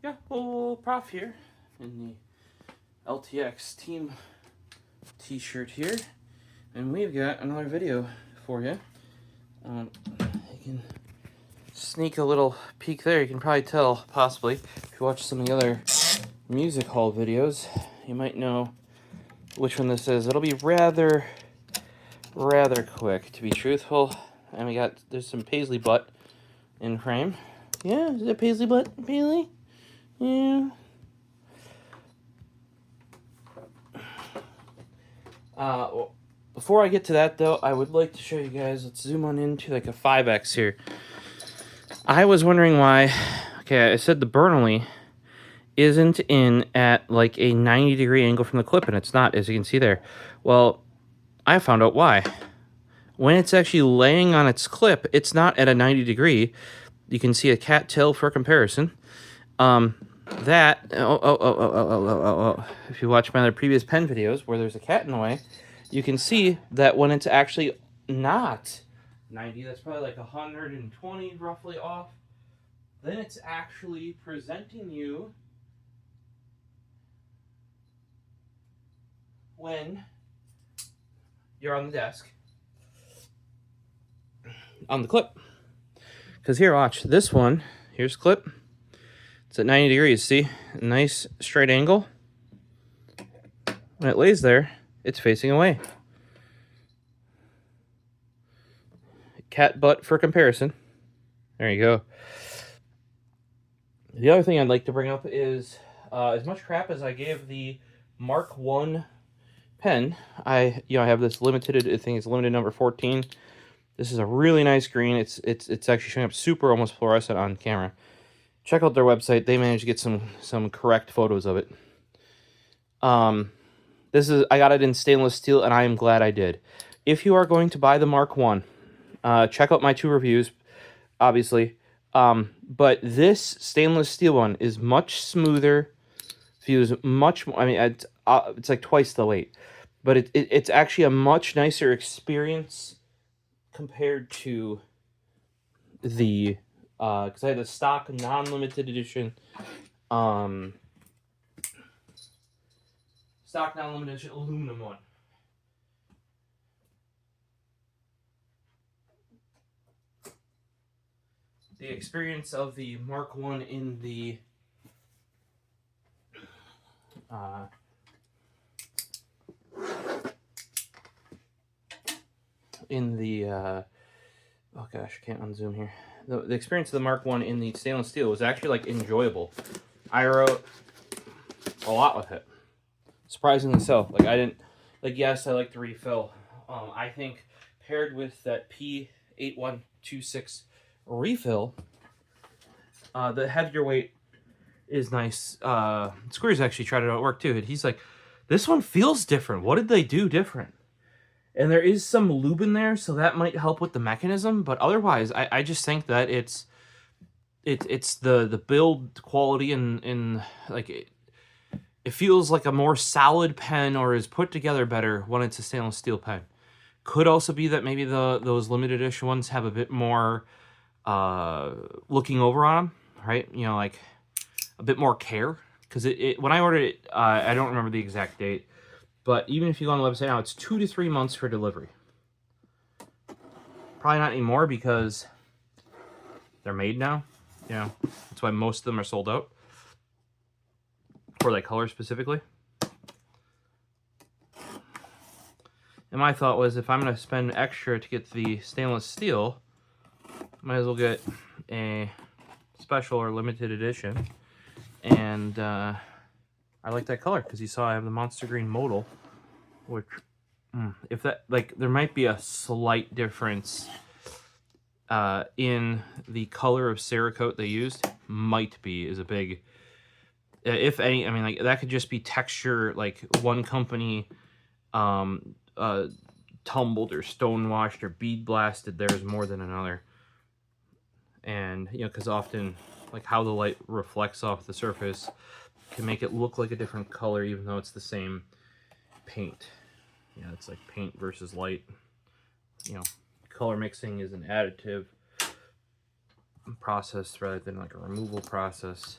Yeah, little prof here in the LTX team t-shirt here. And we've got another video for you. You can sneak a little peek there. You can probably tell, possibly, if you watch some of the other music hall videos, you might know which one this is. It'll be rather quick, to be truthful. And there's some paisley butt in frame. Yeah, is it paisley butt, Paisley? Yeah. Well, before I get to that, though, I would like to show you guys, let's zoom on into like a 5X here. I was wondering why, okay, I said the BRNLY isn't in at like a 90-degree angle from the clip, and it's not, as you can see there. Well, I found out why. When it's actually laying on its clip, it's not at a 90 degree. You can see a cat tail for comparison. If you watch my other previous pen videos where there's a cat in the way, you can see that when it's actually not 90, that's probably like 120 roughly off, then it's actually presenting you when you're on the desk on the clip. Because here, watch, this one, here's clip. It's at 90 degrees, see? A nice straight angle. When it lays there, it's facing away. Cat butt for comparison. There you go. The other thing I'd like to bring up is, as much crap as I gave the Mark 1 pen, I have this limited, I think it's limited number 14. This is a really nice green. It's actually showing up super almost fluorescent on camera. Check out their website. They managed to get some correct photos of it. I got it in stainless steel, and I am glad I did. If you are going to buy the Mark 1, check out my 2 reviews, obviously. But this stainless steel one is much smoother. Feels much more, I mean, it's like twice the weight. But it's actually a much nicer experience compared to the because I had the stock non-limited edition aluminum one. The experience of the Mark 1 in the oh gosh, I can't unzoom here. The experience of the Mark 1 in the stainless steel was actually like enjoyable. I wrote a lot with it, surprisingly so. Like yes, I like the refill. I think paired with that P8126 refill, the heavier weight is nice. Square's actually tried it out at work too, and he's like, this one feels different. What did they do different? And there is some lube in there, so that might help with the mechanism. But otherwise, I just think that it's the build quality and like it feels like a more solid pen, or is put together better when it's a stainless steel pen. Could also be that maybe those limited edition ones have a bit more looking over on them, right? Like a bit more care. Because when I ordered it, I don't remember the exact date. But even if you go on the website now, it's 2 to 3 months for delivery. Probably not anymore because they're made now. That's why most of them are sold out. For that color specifically. And my thought was, if I'm going to spend extra to get the stainless steel, might as well get a special or limited edition. And I like that color because you saw I have the Monster Green Modal, which, if that, like, there might be a slight difference in the color of Cerakote they used. Might be is a big, if any. I mean, like, that could just be texture. Like, one company tumbled or stonewashed or bead blasted theirs more than another, and because often, like, how the light reflects off the surface can make it look like a different color, even though it's the same paint. It's like paint versus light. Color mixing is an additive process rather than like a removal process.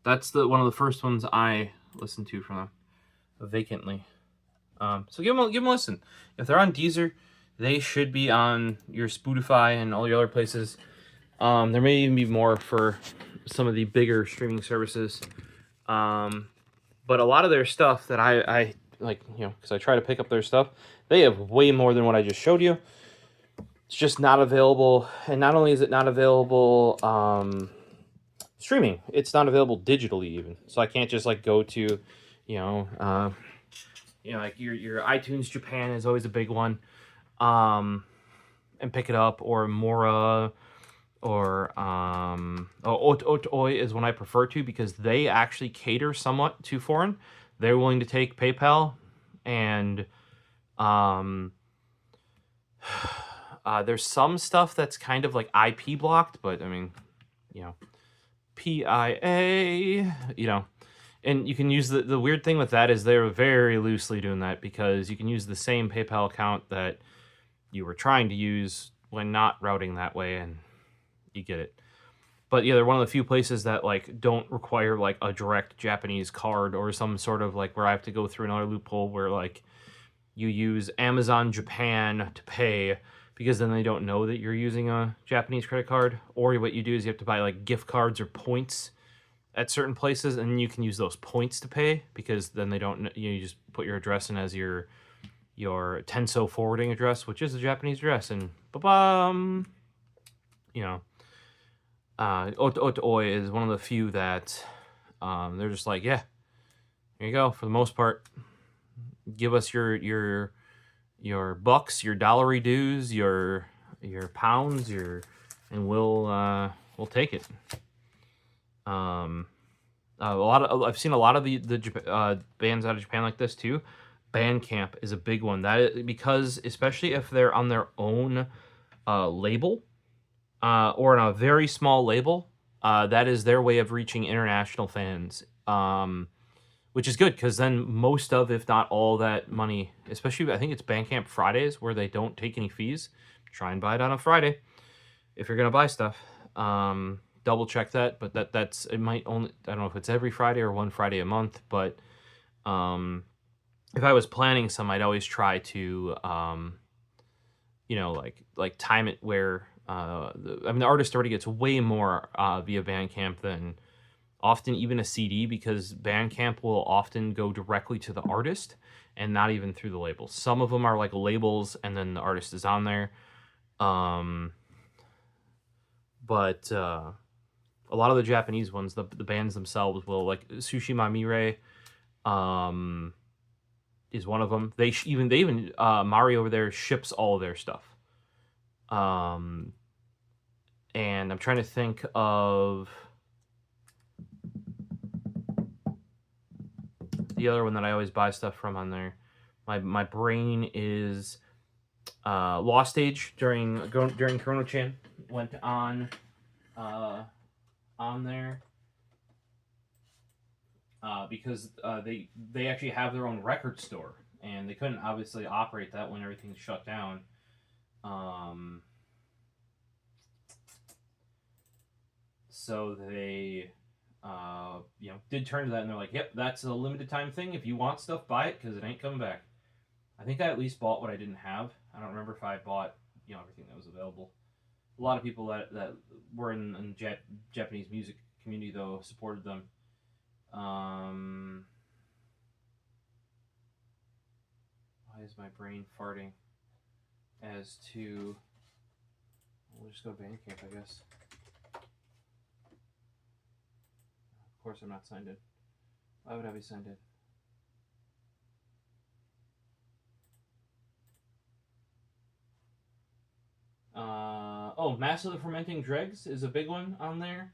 That's one of the first ones I listened to from them, vacantly. So give them a listen. If they're on Deezer, they should be on your Spotify and all your other places. There may even be more for some of the bigger streaming services. But a lot of their stuff that I like, because I try to pick up their stuff, they have way more than what I just showed you. It's just not available. And not only is it not available streaming, it's not available digitally even. So I can't just like go to, like your iTunes Japan is always a big one, and pick it up, or Mora, or Oi is one I prefer to, because they actually cater somewhat to foreign. They're willing to take PayPal, and there's some stuff that's kind of like IP blocked, but I mean, PIA, and you can use the weird thing with that is they're very loosely doing that, because you can use the same PayPal account that you were trying to use when not routing that way, and you get it. But yeah, they're one of the few places that like don't require like a direct Japanese card, or some sort of like where I have to go through another loophole where like you use Amazon Japan to pay, because then they don't know that you're using a Japanese credit card. Or what you do is you have to buy like gift cards or points at certain places, and you can use those points to pay, because then they don't, you just put your address in as your Tenso forwarding address, which is a Japanese address, and ba-bum, Oi is one of the few that they're just like, yeah, here you go. For the most part, give us your bucks, your dollary dues, your pounds, and we'll take it. I've seen a lot of the bands out of Japan like this too. Bandcamp is a big one, because especially if they're on their own label, or on a very small label, that is their way of reaching international fans, which is good, because then most of, if not all, that money, especially I think it's Bandcamp Fridays, where they don't take any fees. Try and buy it on a Friday if you're gonna buy stuff. Double check that, but that's it. Might only, I don't know if it's every Friday or one Friday a month, but if I was planning some, I'd always try to like time it where the artist already gets way more via Bandcamp than often even a CD, because Bandcamp will often go directly to the artist and not even through the labels. Some of them are like labels and then the artist is on there. But a lot of the Japanese ones, the bands themselves will, like Sushi Mamire is one of them. They even Mari over there ships all of their stuff. And I'm trying to think of the other one that I always buy stuff from on there. My brain is Lost Age during Chrono-chan went on there, because they actually have their own record store, and they couldn't obviously operate that when everything shut down. So they did turn to that, and they're like, yep, that's a limited time thing. If you want stuff, buy it, because it ain't coming back. I think I at least bought what I didn't have. I don't remember if I bought everything that was available. A lot of people that were in Japanese music community, though, supported them. Why is my brain farting? As to, we'll just go Bandcamp, I guess. Of course I'm not signed in. Why would I be signed in? Mass of the Fermenting Dregs is a big one on there.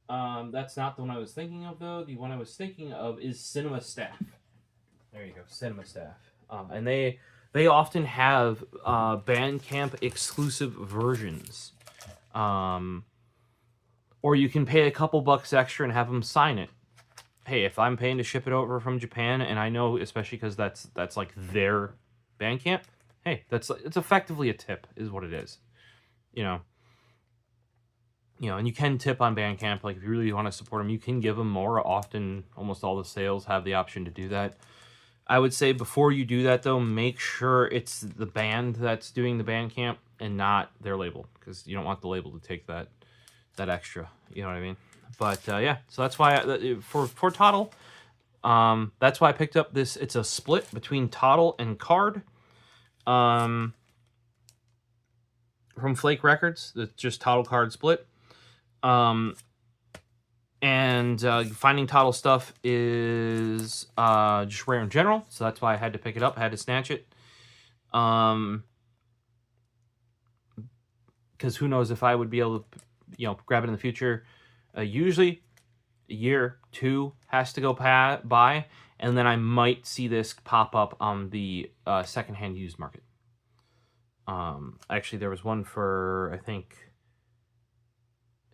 That's not the one I was thinking of, though. The one I was thinking of is Cinema Staff. There you go, Cinema Staff. And they often have Bandcamp exclusive versions. Or you can pay a couple bucks extra and have them sign it. Hey, if I'm paying to ship it over from Japan, and I know, especially because that's like their Bandcamp, hey, it's effectively a tip, is what it is. You know, and you can tip on Bandcamp. Like, if you really want to support them, you can give them more. Often, almost all the sales have the option to do that. I would say before you do that, though, make sure it's the band that's doing the Bandcamp and not their label, because you don't want the label to take that extra. You know what I mean? But yeah, so that's why for Toddle, that's why I picked up this. It's a split between Toddle and Card, from Flake Records. It's just Toddle Card split. And finding Toddle stuff is just rare in general, so that's why I had to pick it up. I had to snatch it. Because who knows if I would be able to, grab it in the future. Usually, a year, 2 has to go by, and then I might see this pop up on the secondhand used market. Actually, there was one for, I think,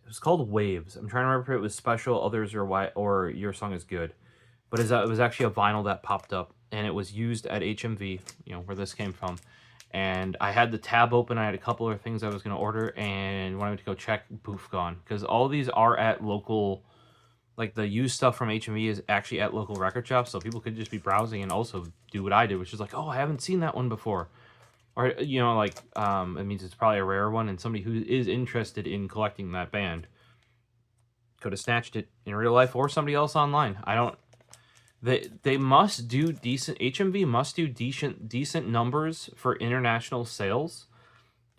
it was called Waves. I'm trying to remember if it was special, others, or Your Song Is Good. But it was actually a vinyl that popped up, and it was used at HMV, where this came from. And I had the tab open. I had a couple of things I was going to order, and when I went to go check, poof, gone. Because all these are at local, like the used stuff from HMV is actually at local record shops, so people could just be browsing and also do what I did, which is like, oh, I haven't seen that one before. Or, it means it's probably a rare one, and somebody who is interested in collecting that band could have snatched it in real life, or somebody else online. They must do decent, HMV must do decent numbers for international sales,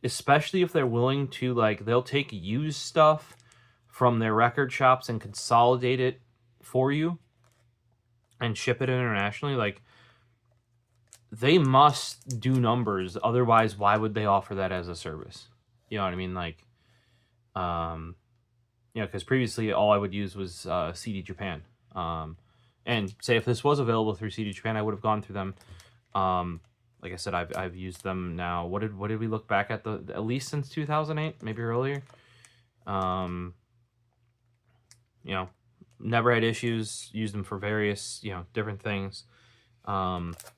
especially if they're willing to, they'll take used stuff from their record shops and consolidate it for you and ship it internationally. They must do numbers, otherwise why would they offer that as a service? You know what I mean? Because previously all I would use was CD Japan. And say if this was available through CD Japan, I would have gone through them. Like I said, I've used them now. What did we look back at, at least since 2008, maybe earlier? Never had issues. Used them for various different things.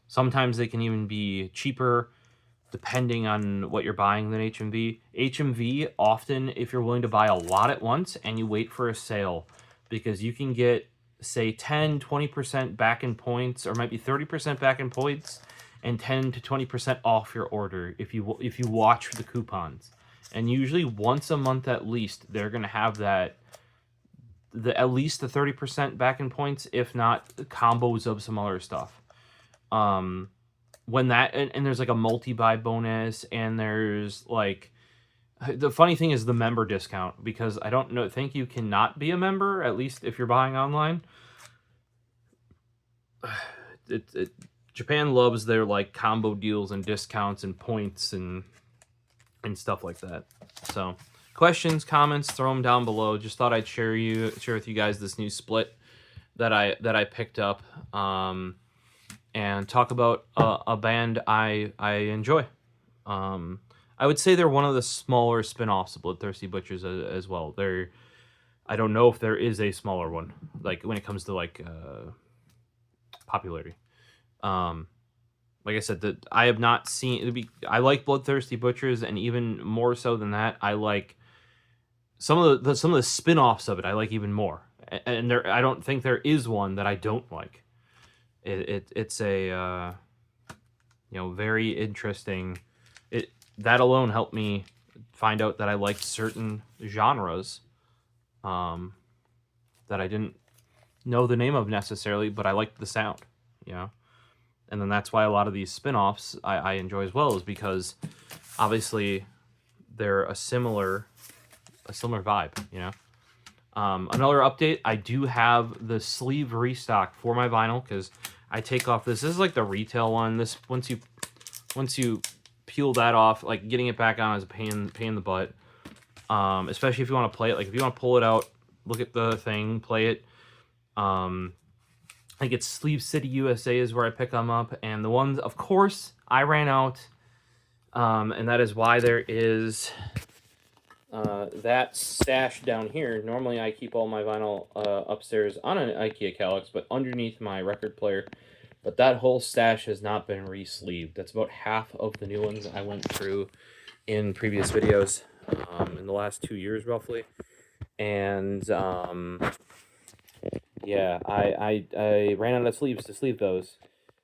Sometimes they can even be cheaper depending on what you're buying than HMV. HMV, often, if you're willing to buy a lot at once and you wait for a sale, because you can get, say, 10-20% back in points, or might be 30% back in points, and 10 to 20% off your order if you watch the coupons. And usually once a month at least, they're going to have that, at least the 30% back in points, if not combos of some other stuff. When that, and there's a multi-buy bonus, and there's the funny thing is the member discount, because I don't think you cannot be a member, at least if you're buying online. Japan loves their combo deals and discounts and points and stuff like that. So questions, comments, throw them down below. Just thought I'd share with you guys this new split that I picked up, and talk about a band I enjoy. I would say they're one of the smaller spin-offs of Bloodthirsty Butchers as well. I don't know if there is a smaller one, when it comes to popularity. Like I said, I have not seen. I like Bloodthirsty Butchers, and even more so than that, I like some of the spin-offs of it. I like even more, and I don't think there is one that I don't like. It's a very interesting. That alone helped me find out that I liked certain genres that I didn't know the name of necessarily, but I liked the sound, And then that's why a lot of these spin-offs I enjoy as well, is because obviously they're a similar vibe, Another update, I do have the sleeve restock for my vinyl, because I take off this. This is the retail one. This once you peel that off, getting it back on is a pain in the butt. Especially if you want to play it. If you want to pull it out, look at the thing, play it. I think it's Sleeve City USA is where I pick them up, and the ones, of course, I ran out, and that is why there is that stash down here. Normally I keep all my vinyl upstairs on an IKEA Kallax, but underneath my record player. But that whole stash has not been re-sleeved. That's about half of the new ones I went through in previous videos in the last 2 years, roughly. And yeah, I ran out of sleeves to sleeve those,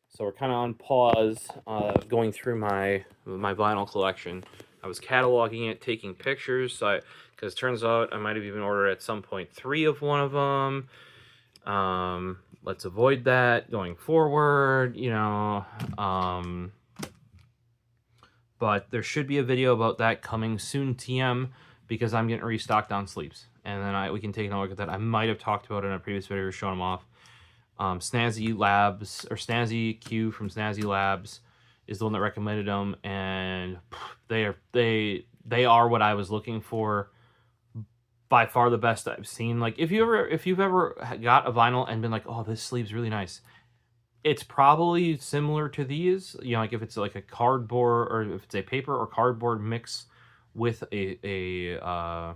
so we're kind of on pause, going through my vinyl collection. I was cataloging it, taking pictures, so because turns out I might have even ordered at some point 3 of one of them. Let's avoid that going forward, you know. But there should be a video about that coming soon, TM, because I'm getting restocked on sleeves. And then we can take a look at that. I might have talked about it in a previous video, showing them off. Snazzy Labs, or Snazzy Q from Snazzy Labs, is the one that recommended them, and they are what I was looking for. By far the best I've seen. Like, if you've ever got a vinyl and been like, oh, this sleeve's really nice, it's probably similar to these. You know, like if it's like a cardboard, or if it's a paper or cardboard mix with a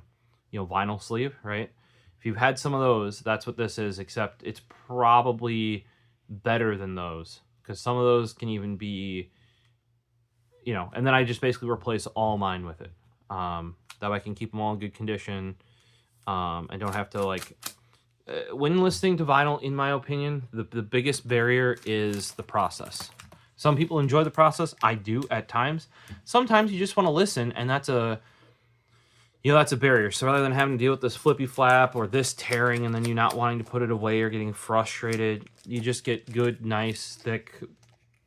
vinyl sleeve, right? If you've had some of those, that's what this is, except it's probably better than those, because some of those can even be, you know, and then I just basically replace all mine with it. That way I can keep them all in good condition, and don't have to, like, when listening to vinyl, in my opinion, the biggest barrier is the process. Some people enjoy the process. I do at times. Sometimes you just want to listen, and that's a barrier. So rather than having to deal with this flippy flap or this tearing and then you not wanting to put it away or getting frustrated, you just get good, nice, thick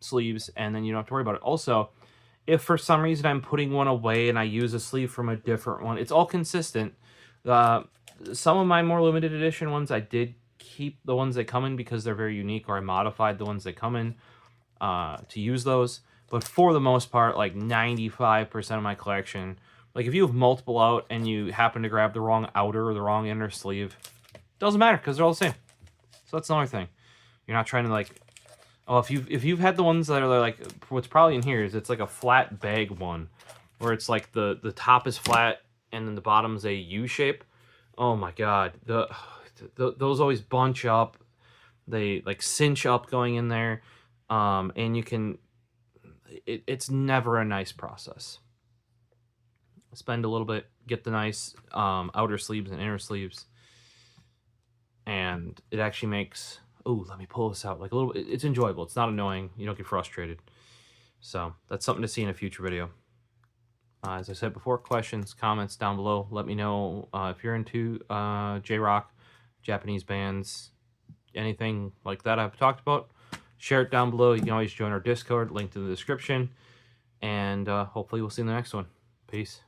sleeves, and then you don't have to worry about it. Also, if for some reason I'm putting one away and I use a sleeve from a different one, it's all consistent. Some of my more limited edition ones, I did keep the ones that come in because they're very unique, or I modified the ones that come in to use those. But for the most part, like 95% of my collection, like if you have multiple out and you happen to grab the wrong outer or the wrong inner sleeve, doesn't matter because they're all the same. So that's another thing. You're not trying to, like, oh, if you've had the ones that are like, what's probably in here is it's like a flat bag one, where it's like the top is flat and then the bottom's a U shape. Oh my god, those always bunch up. They like cinch up going in there, and you can. It's never a nice process. Spend a little bit, get the nice outer sleeves and inner sleeves, and it actually makes. Oh, let me pull this out. Like a little. It's enjoyable. It's not annoying. You don't get frustrated. So that's something to see in a future video. As I said before, questions, comments down below. Let me know if you're into J-Rock, Japanese bands, anything like that I've talked about. Share it down below. You can always join our Discord, link in the description. And hopefully we'll see you in the next one. Peace.